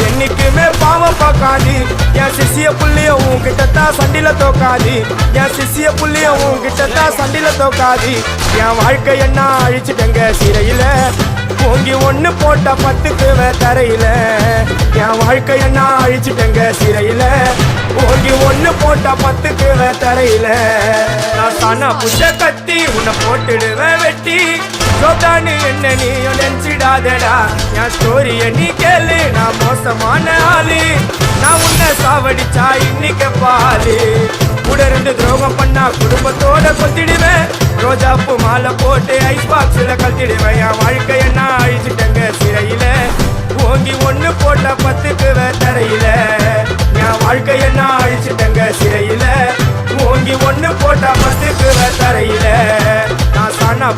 என்னைக்குமே பாவம் பார்க்காது என் சிசிய புள்ளிய உன்கிட்டத்தான் சண்டில தோக்காது என் சிசிய புள்ளிய உன்கிட்டத்தான் சண்டில தோக்காது என் வாழ்க்கை என்ன அழிச்சிட்டங்க சிறையில ஓங்கி ஒண்ணு போட்ட 10க்கு தரையில என் வாழ்க்கை என்ன அழிச்சிட்டங்க சிறையில ஓங்கி ஒண்ணு போட்ட 10க்கு தரையில நான் தானா புஷ கத்தி உன்னை போட்டுடுவேன் வெட்டி சோதானு என்ன நீயும் நினைச்சிடாதடா என் ஸ்டோரிய நீ கேளு நான் மோசமான ஆளு நான் உன்னை சாவடிச்சா இன்னைக்கு பாலு கூட இருந்து துரோகம் பண்ணா குடும்பத்தோட கொத்திடுவேன் ரோஜாப்பு மாலை போட்டு ஐஸ் பாக்ஸ்ல கத்திடுவேன் என் வாழ்க்கை என்ன அழிச்சிட்டங்க சிறையில ஓங்கி ஒண்ணு போட்ட 10க்கு தரையில என் வாழ்க்கை என்ன அழிச்சிட்டங்க சிறையில ஓங்கி ஒண்ணு போட்ட 10க்கு தரையில நான் சானா